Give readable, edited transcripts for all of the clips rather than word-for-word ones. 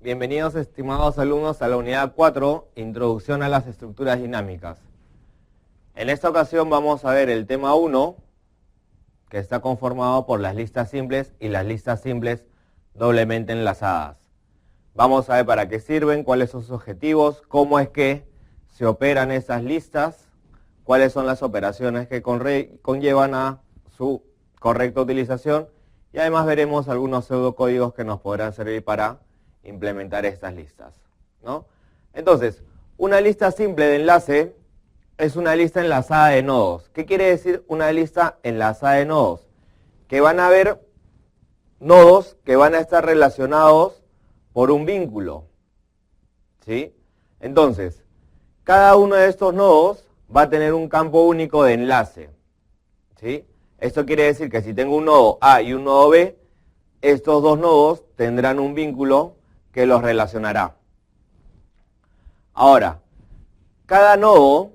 Bienvenidos, estimados alumnos, a la unidad 4, Introducción a las estructuras dinámicas. En esta ocasión vamos a ver el tema 1, que está conformado por las listas simples y las listas simples doblemente enlazadas. Vamos a ver para qué sirven, cuáles son sus objetivos, cómo es que se operan esas listas, cuáles son las operaciones que conllevan a su correcta utilización, y además veremos algunos pseudocódigos que nos podrán servir para implementar estas listas, ¿no? Entonces, una lista simple de enlace es una lista enlazada de nodos. ¿Qué quiere decir una lista enlazada de nodos? Que van a haber nodos que van a estar relacionados por un vínculo, ¿sí? Entonces, cada uno de estos nodos va a tener un campo único de enlace, ¿sí? Esto quiere decir que si tengo un nodo A y un nodo B, estos dos nodos tendrán un vínculo que los relacionará. Ahora, cada nodo,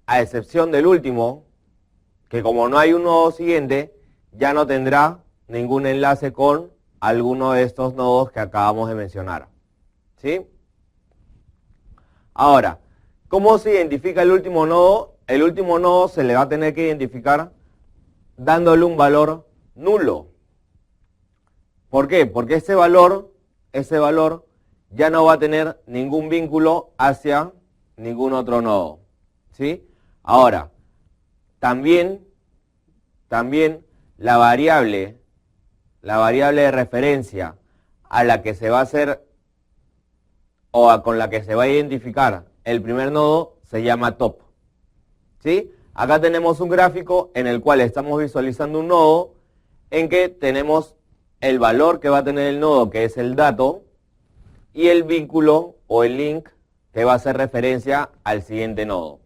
a excepción del último, que como no hay un nodo siguiente, ya no tendrá ningún enlace con alguno de estos nodos que acabamos de mencionar, ¿sí? Ahora, ¿cómo se identifica el último nodo? El último nodo se le va a tener que identificar dándole un valor nulo. ¿Por qué? Porque ese valor ya no va a tener ningún vínculo hacia ningún otro nodo, ¿sí? Ahora, también la variable de referencia a la que se va a hacer o con la que se va a identificar el primer nodo se llama top, ¿sí? Acá tenemos un gráfico en el cual estamos visualizando un nodo en que tenemos el valor que va a tener el nodo, que es el dato, y el vínculo o el link que va a hacer referencia al siguiente nodo.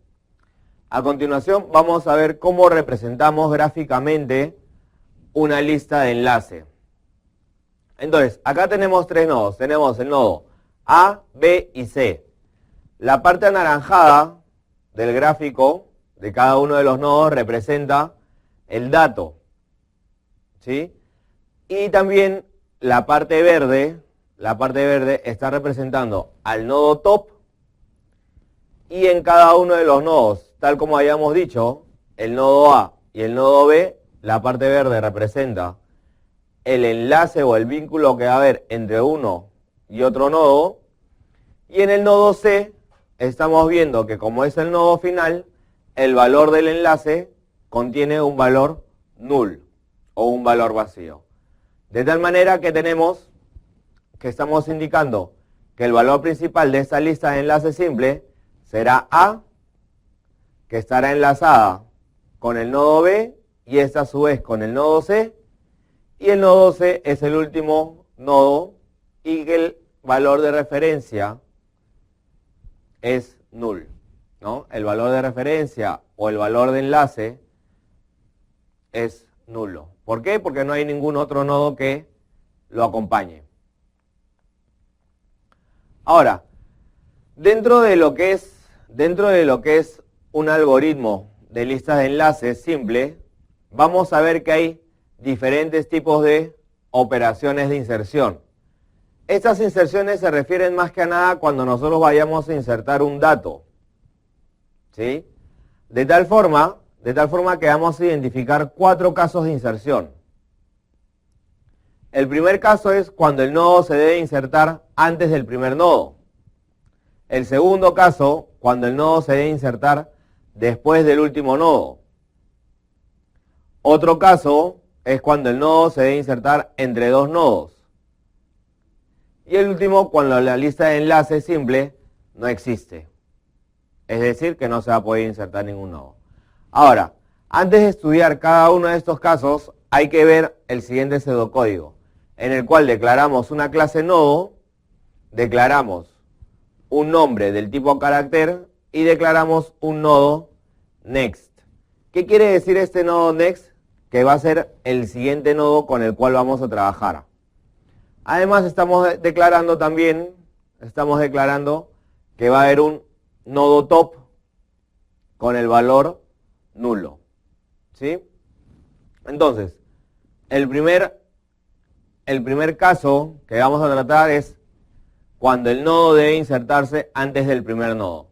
A continuación vamos a ver cómo representamos gráficamente una lista de enlace. Entonces, acá tenemos tres nodos. Tenemos el nodo A, B y C. La parte anaranjada del gráfico de cada uno de los nodos representa el dato, ¿sí? Y también la parte verde está representando al nodo top, y en cada uno de los nodos, tal como habíamos dicho, el nodo A y el nodo B, la parte verde representa el enlace o el vínculo que va a haber entre uno y otro nodo, y en el nodo C estamos viendo que como es el nodo final, el valor del enlace contiene un valor null o un valor vacío. De tal manera que estamos indicando que el valor principal de esta lista de enlace simple será A, que estará enlazada con el nodo B, y esta a su vez con el nodo C, y el nodo C es el último nodo, y que el valor de referencia es null, ¿no? El valor de referencia o el valor de enlace es nulo. ¿Por qué? Porque no hay ningún otro nodo que lo acompañe. Ahora, dentro de lo que es un algoritmo de listas de enlaces simple, vamos a ver que hay diferentes tipos de operaciones de inserción. Estas inserciones se refieren más que a nada cuando nosotros vayamos a insertar un dato, ¿sí? De tal forma que vamos a identificar 4 casos de inserción. El primer caso es cuando el nodo se debe insertar antes del primer nodo. El segundo caso, cuando el nodo se debe insertar después del último nodo. Otro caso es cuando el nodo se debe insertar entre dos nodos. Y el último, cuando la lista de enlaces simple no existe. Es decir, que no se va a poder insertar ningún nodo. Ahora, antes de estudiar cada uno de estos casos, hay que ver el siguiente pseudocódigo, en el cual declaramos una clase nodo, declaramos un nombre del tipo carácter y declaramos un nodo next. ¿Qué quiere decir este nodo next? Que va a ser el siguiente nodo con el cual vamos a trabajar. Además estamos declarando que va a haber un nodo top con el valor nulo, ¿sí? Entonces, el primer caso que vamos a tratar es cuando el nodo debe insertarse antes del primer nodo.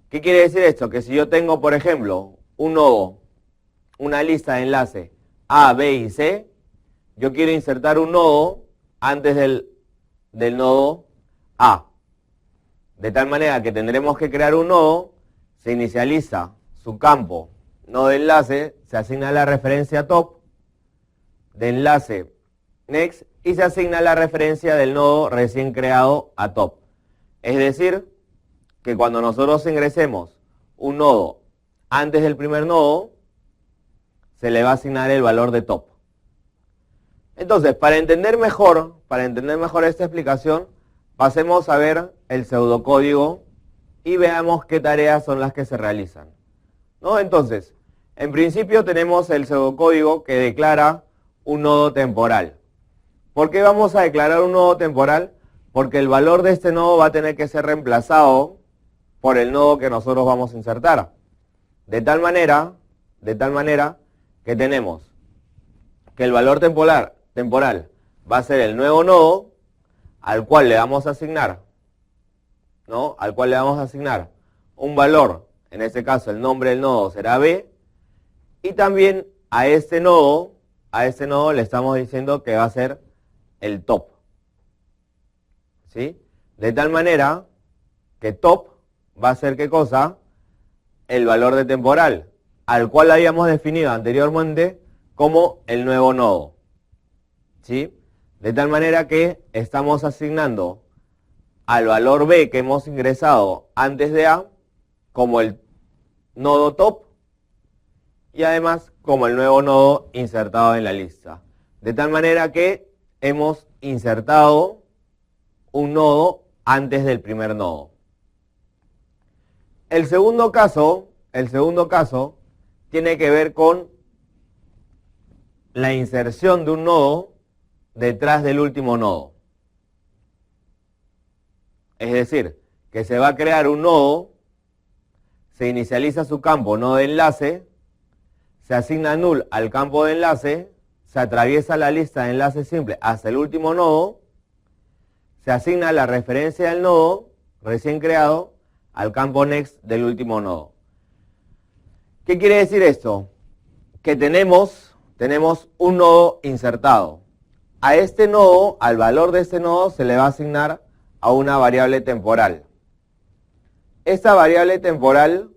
¿Qué quiere decir esto? Que si yo tengo, por ejemplo, un nodo, una lista de enlace A, B y C, yo quiero insertar un nodo antes del nodo A. De tal manera que tendremos que crear un nodo, se inicializa su campo nodo de enlace, se asigna la referencia top, de enlace next, y se asigna la referencia del nodo recién creado a top. Es decir, que cuando nosotros ingresemos un nodo antes del primer nodo, se le va a asignar el valor de top. Entonces, para entender mejor esta explicación, pasemos a ver el pseudocódigo y veamos qué tareas son las que se realizan, ¿no? Entonces, en principio tenemos el pseudocódigo que declara un nodo temporal. ¿Por qué vamos a declarar un nodo temporal? Porque el valor de este nodo va a tener que ser reemplazado por el nodo que nosotros vamos a insertar. De tal manera que tenemos que el valor temporal va a ser el nuevo nodo al cual le vamos a asignar, ¿no? Al cual le vamos a asignar un valor, en este caso el nombre del nodo será B, y también a este nodo le estamos diciendo que va a ser el top, ¿sí? De tal manera que top va a ser, ¿qué cosa? El valor de temporal, al cual habíamos definido anteriormente como el nuevo nodo, ¿sí? De tal manera que estamos asignando al valor B que hemos ingresado antes de A como el nodo top y además como el nuevo nodo insertado en la lista. De tal manera que hemos insertado un nodo antes del primer nodo. El segundo caso tiene que ver con la inserción de un nodo detrás del último nodo. Es decir, que se va a crear un nodo, se inicializa su campo nodo de enlace, se asigna null al campo de enlace, se atraviesa la lista de enlace simple hasta el último nodo, se asigna la referencia del nodo recién creado al campo next del último nodo. ¿Qué quiere decir esto? Que tenemos un nodo insertado. A este nodo, al valor de este nodo, se le va a asignar a una variable temporal. Esta variable temporal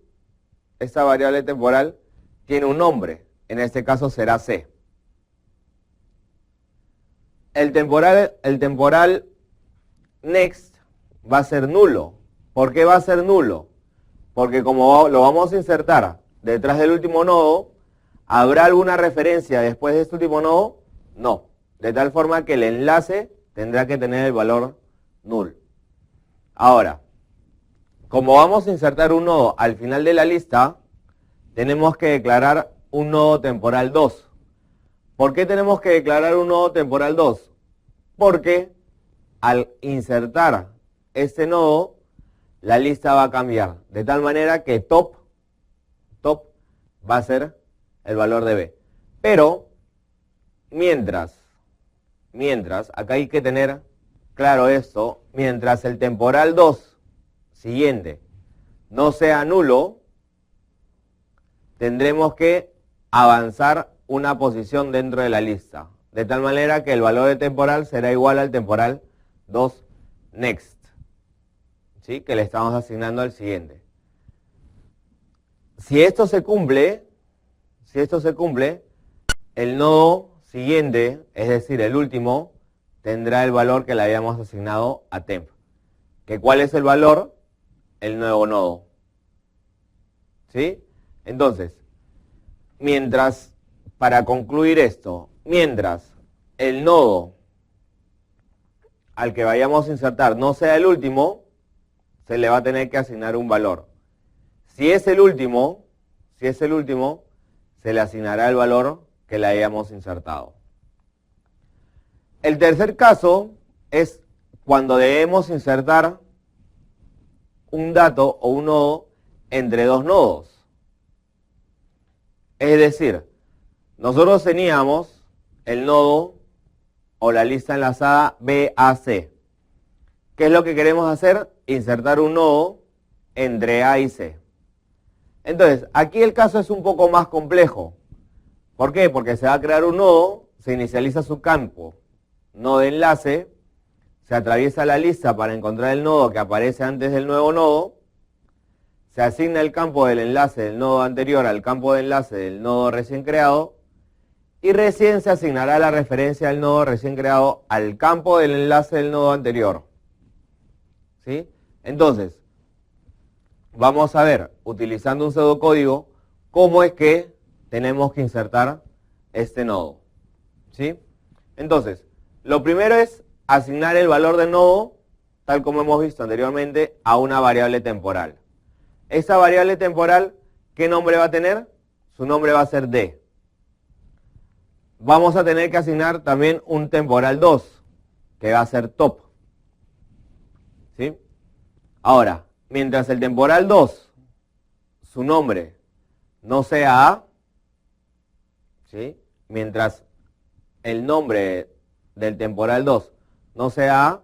tiene un nombre, en este caso será C. El temporal next va a ser nulo. ¿Por qué va a ser nulo? Porque como lo vamos a insertar detrás del último nodo, ¿habrá alguna referencia después de este último nodo? No. De tal forma que el enlace tendrá que tener el valor null. Ahora, como vamos a insertar un nodo al final de la lista, tenemos que declarar un nodo temporal 2. ¿Por qué tenemos que declarar un nodo temporal 2? Porque al insertar este nodo, la lista va a cambiar, de tal manera que top va a ser el valor de B. Pero, mientras, acá hay que tener claro esto, mientras el temporal 2 siguiente no sea nulo, tendremos que avanzar una posición dentro de la lista, de tal manera que el valor de temporal será igual al temporal 2 next, ¿sí? Que le estamos asignando al siguiente. Si esto se cumple, el nodo siguiente, es decir, el último, tendrá el valor que le habíamos asignado a temp. ¿Que cuál es el valor? El nuevo nodo, ¿sí? Entonces, para concluir esto, mientras el nodo al que vayamos a insertar no sea el último, se le va a tener que asignar un valor. Si es el último, se le asignará el valor que le hayamos insertado. El tercer caso es cuando debemos insertar un dato o un nodo entre dos nodos. Es decir, nosotros teníamos el nodo o la lista enlazada BAC. ¿Qué es lo que queremos hacer? Insertar un nodo entre A y C. Entonces, aquí el caso es un poco más complejo. ¿Por qué? Porque se va a crear un nodo, se inicializa su campo, nodo de enlace, se atraviesa la lista para encontrar el nodo que aparece antes del nuevo nodo, se asigna el campo del enlace del nodo anterior al campo de enlace del nodo recién creado, y recién se asignará la referencia del nodo recién creado al campo del enlace del nodo anterior. ¿Sí? Entonces, vamos a ver, utilizando un pseudocódigo, cómo es que tenemos que insertar este nodo. ¿Sí? Entonces, lo primero es asignar el valor del nodo, tal como hemos visto anteriormente, a una variable temporal. Esa variable temporal, ¿qué nombre va a tener? Su nombre va a ser D. Vamos a tener que asignar también un temporal 2, que va a ser top. ¿Sí? Ahora, mientras el temporal 2, su nombre no sea A, ¿sí? Mientras el nombre del temporal 2 no sea A,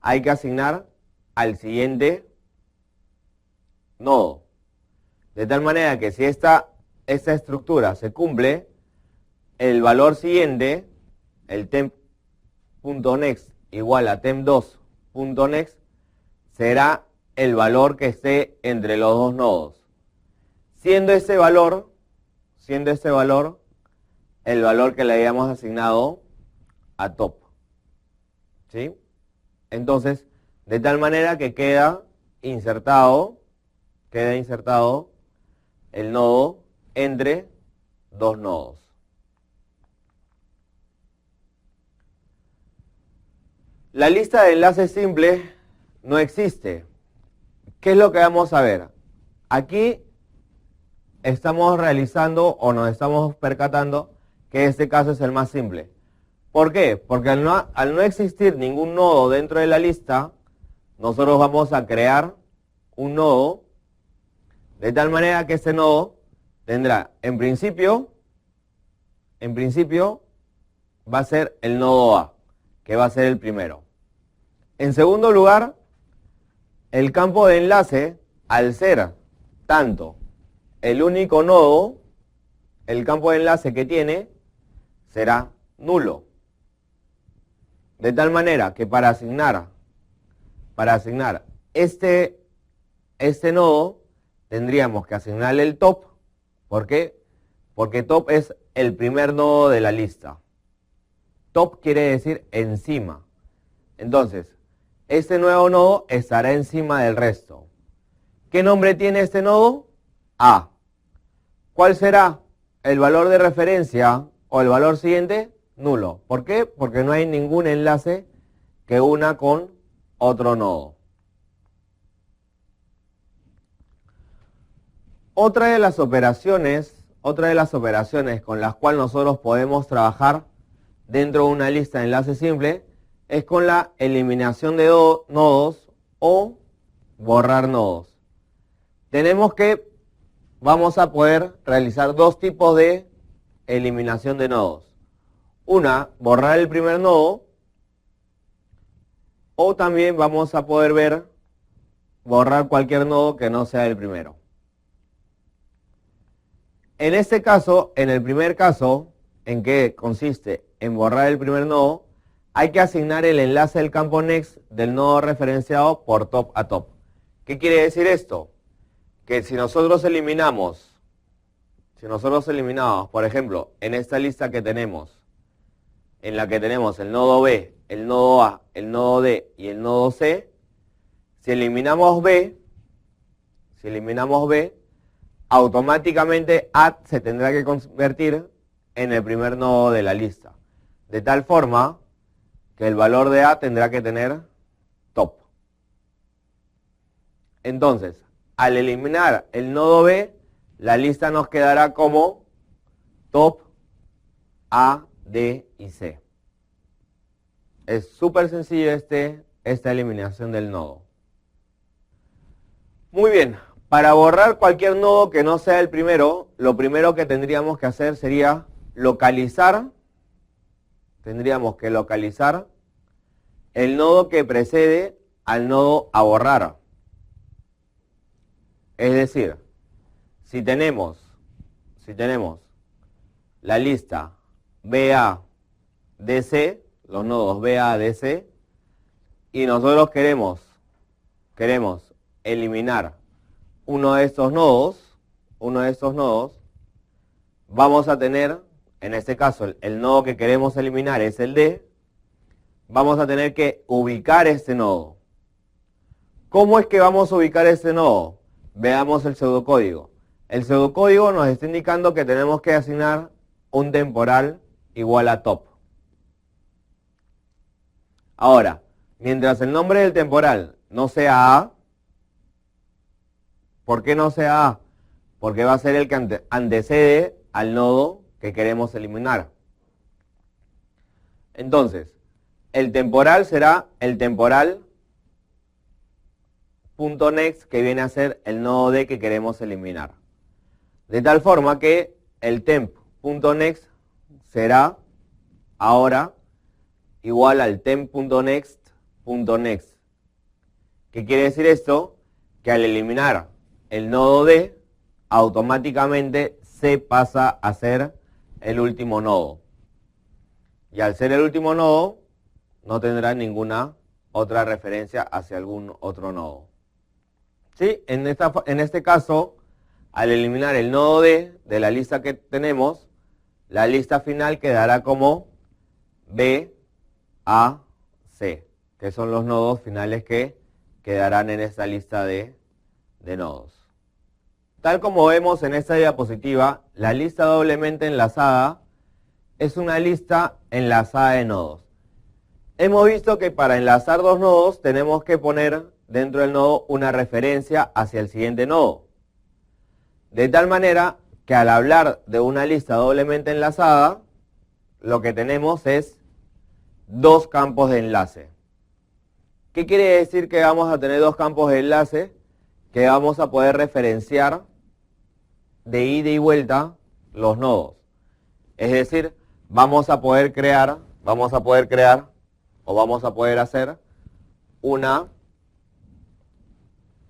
hay que asignar al siguiente nodo. De tal manera que si esta estructura se cumple, el valor siguiente, el temp.next igual a temp2.next, será el valor que esté entre los dos nodos. Siendo ese valor el valor que le hayamos asignado a top. ¿Sí? Entonces, de tal manera que queda insertado el nodo entre dos nodos. La lista de enlaces simples no existe. ¿Qué es lo que vamos a ver? Aquí estamos realizando o nos estamos percatando que este caso es el más simple. ¿Por qué? Porque al no existir ningún nodo dentro de la lista, nosotros vamos a crear un nodo de tal manera que ese nodo tendrá, en principio, va a ser el nodo A, que va a ser el primero. En segundo lugar, el campo de enlace, al ser tanto el único nodo, el campo de enlace que tiene será nulo. De tal manera que para asignar este nodo, tendríamos que asignarle el top. ¿Por qué? Porque top es el primer nodo de la lista. Top quiere decir encima. Entonces, este nuevo nodo estará encima del resto. ¿Qué nombre tiene este nodo? A. ¿Cuál será el valor de referencia o el valor siguiente? Nulo. ¿Por qué? Porque no hay ningún enlace que una con otro nodo. Otra de las operaciones con las cuales nosotros podemos trabajar dentro de una lista de enlaces simple es con la eliminación de nodos o borrar nodos. Vamos a poder realizar dos tipos de eliminación de nodos. Una, borrar el primer nodo, o también vamos a poder ver borrar cualquier nodo que no sea el primero. En este caso, en el primer caso, en que consiste en borrar el primer nodo, hay que asignar el enlace del campo next del nodo referenciado por top a top. ¿Qué quiere decir esto? Que si nosotros eliminamos, por ejemplo, en esta lista que tenemos, en la que tenemos el nodo B, el nodo A, el nodo D y el nodo C, si eliminamos B, automáticamente A se tendrá que convertir en el primer nodo de la lista. De tal forma que el valor de A tendrá que tener top. Entonces, al eliminar el nodo B, la lista nos quedará como top A, D y C. Es súper sencillo esta eliminación del nodo. Muy bien, para borrar cualquier nodo que no sea el primero, lo primero que tendríamos que hacer sería localizar, el nodo que precede al nodo a borrar. Es decir, si tenemos la lista BA, DC, los nodos BA, DC, y nosotros queremos eliminar uno de estos nodos, vamos a tener, en este caso, el nodo que queremos eliminar es el D, vamos a tener que ubicar este nodo. ¿Cómo es que vamos a ubicar este nodo? Veamos el pseudocódigo. El pseudocódigo nos está indicando que tenemos que asignar un temporal igual a top. Ahora, mientras el nombre del temporal no sea A, ¿por qué no sea A? Porque va a ser el que antecede al nodo que queremos eliminar. Entonces, el temporal será el temporal .next, que viene a ser el nodo D que queremos eliminar. De tal forma que el temp.next será ahora igual al temp.next.next. ¿Qué quiere decir esto? Que al eliminar el nodo D, automáticamente C pasa a ser el último nodo. Y al ser el último nodo, no tendrá ninguna otra referencia hacia algún otro nodo. ¿Sí? En este caso, al eliminar el nodo D de la lista que tenemos, la lista final quedará como B, A, C, que son los nodos finales que quedarán en esta lista de nodos. Tal como vemos en esta diapositiva, la lista doblemente enlazada es una lista enlazada de nodos. Hemos visto que para enlazar dos nodos tenemos que poner dentro del nodo una referencia hacia el siguiente nodo. De tal manera que al hablar de una lista doblemente enlazada, lo que tenemos es dos campos de enlace. ¿Qué quiere decir que vamos a tener dos campos de enlace? Que vamos a poder referenciar de ida y vuelta los nodos. Es decir, vamos a poder hacer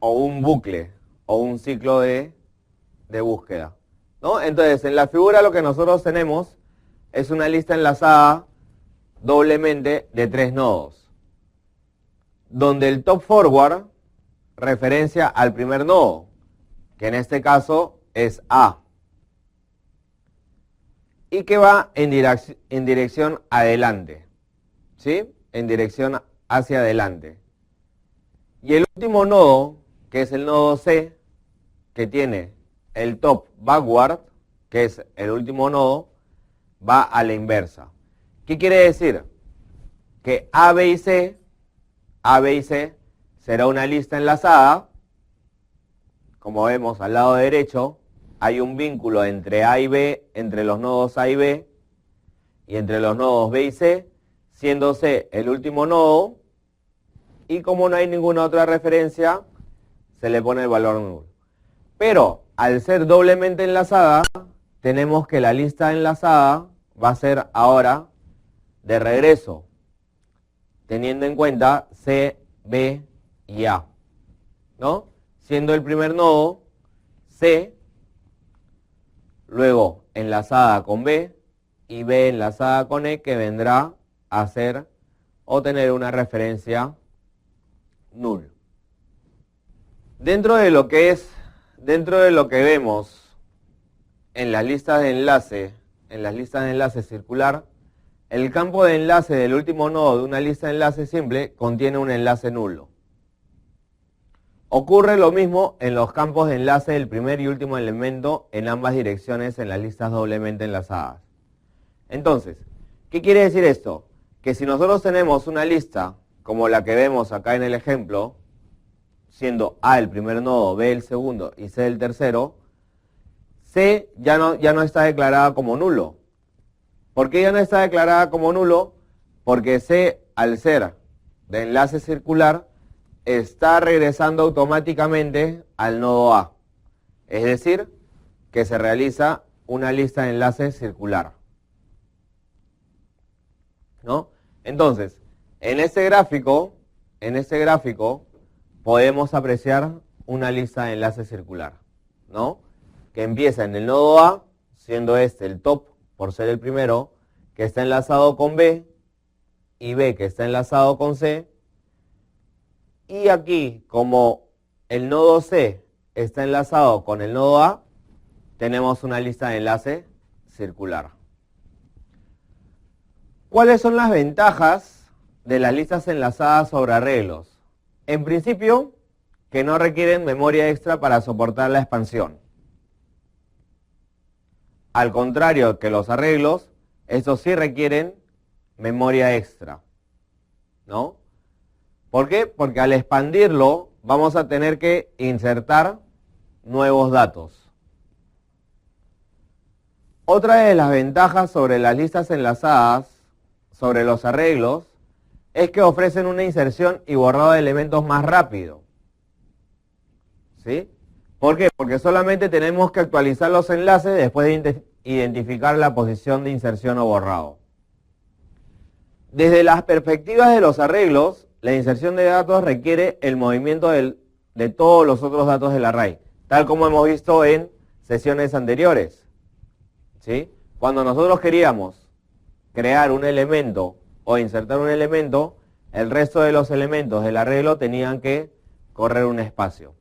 un bucle o un ciclo de búsqueda, ¿no? Entonces, en la figura lo que nosotros tenemos es una lista enlazada doblemente de tres nodos, donde el top forward referencia al primer nodo, que en este caso es A, y que va en dirección adelante, ¿sí? En dirección hacia adelante. Y el último nodo, que es el nodo C, que tiene el top backward, que es el último nodo, va a la inversa. ¿Qué quiere decir? Que A, B y C será una lista enlazada. Como vemos al lado derecho, hay un vínculo entre A y B, entre los nodos A y B, y entre los nodos B y C, siendo C el último nodo, y como no hay ninguna otra referencia, se le pone el valor nulo. Pero al ser doblemente enlazada, tenemos que la lista enlazada va a ser ahora de regreso, teniendo en cuenta C, B y A, ¿no? Siendo el primer nodo C, luego enlazada con B y B enlazada con E, que vendrá a ser o tener una referencia null. Dentro de lo que vemos en las listas de enlace, circular, el campo de enlace del último nodo de una lista de enlace simple contiene un enlace nulo. Ocurre lo mismo en los campos de enlace del primer y último elemento en ambas direcciones en las listas doblemente enlazadas. Entonces, ¿qué quiere decir esto? Que si nosotros tenemos una lista como la que vemos acá en el ejemplo, siendo A el primer nodo, B el segundo y C el tercero, C ya no está declarada como nulo. ¿Por qué ya no está declarada como nulo? Porque C, al ser de enlace circular, está regresando automáticamente al nodo A. Es decir, que se realiza una lista de enlace circular, ¿no? Entonces, en este gráfico en este gráfico podemos apreciar una lista de enlace circular, ¿no? Que empieza en el nodo A, siendo este el top por ser el primero, que está enlazado con B, y B que está enlazado con C, y aquí, como el nodo C está enlazado con el nodo A, tenemos una lista de enlace circular. ¿Cuáles son las ventajas de las listas enlazadas sobre arreglos? En principio, que no requieren memoria extra para soportar la expansión. Al contrario que los arreglos, estos sí requieren memoria extra, ¿no? ¿Por qué? Porque al expandirlo vamos a tener que insertar nuevos datos. Otra de las ventajas sobre las listas enlazadas, sobre los arreglos, es que ofrecen una inserción y borrado de elementos más rápido. ¿Sí? ¿Por qué? Porque solamente tenemos que actualizar los enlaces después de identificar la posición de inserción o borrado. Desde las perspectivas de los arreglos, la inserción de datos requiere el movimiento de todos los otros datos del array, tal como hemos visto en sesiones anteriores. ¿Sí? Cuando nosotros queríamos crear un elemento o insertar un elemento, el resto de los elementos del arreglo tenían que correr un espacio.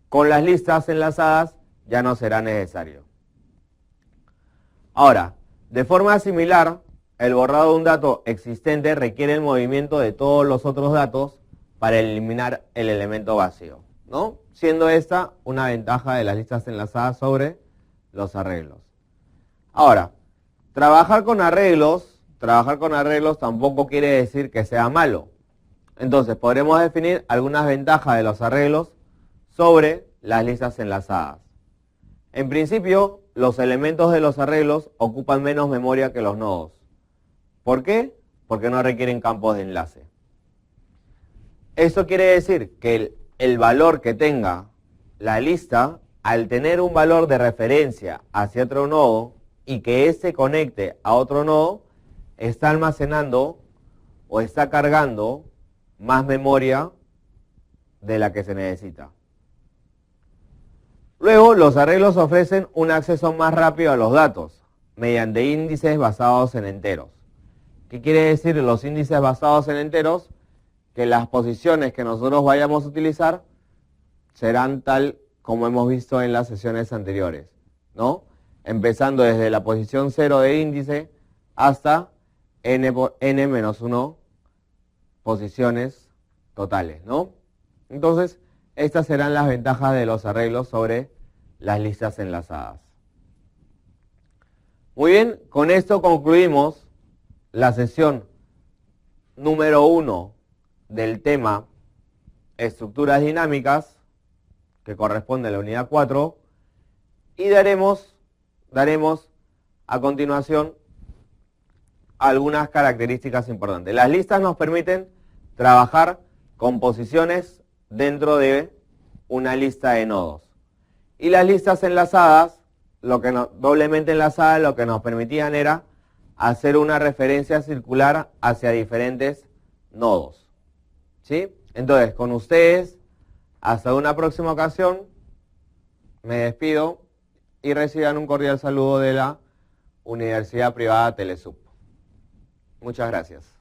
Con las listas enlazadas ya no será necesario. Ahora, de forma similar, el borrado de un dato existente requiere el movimiento de todos los otros datos para eliminar el elemento vacío, ¿no? Siendo esta una ventaja de las listas enlazadas sobre los arreglos. Ahora, trabajar con arreglos tampoco quiere decir que sea malo. Entonces, podremos definir algunas ventajas de los arreglos sobre las listas enlazadas. En principio, los elementos de los arreglos ocupan menos memoria que los nodos. ¿Por qué? Porque no requieren campos de enlace. Esto quiere decir que el valor que tenga la lista, al tener un valor de referencia hacia otro nodo y que éste conecte a otro nodo, está almacenando o está cargando más memoria de la que se necesita. Luego, los arreglos ofrecen un acceso más rápido a los datos mediante índices basados en enteros. ¿Qué quiere decir los índices basados en enteros? Que las posiciones que nosotros vayamos a utilizar serán tal como hemos visto en las sesiones anteriores, ¿no? Empezando desde la posición 0 de índice hasta n-1 posiciones totales, ¿no? Entonces, estas serán las ventajas de los arreglos sobre las listas enlazadas. Muy bien, con esto concluimos la sesión número 1 del tema estructuras dinámicas, que corresponde a la unidad 4, y daremos a continuación algunas características importantes. Las listas nos permiten trabajar con posiciones dentro de una lista de nodos. Y las listas enlazadas, doblemente enlazadas, lo que nos permitían era hacer una referencia circular hacia diferentes nodos. ¿Sí? Entonces, con ustedes, hasta una próxima ocasión, me despido y reciban un cordial saludo de la Universidad Privada Telesub. Muchas gracias.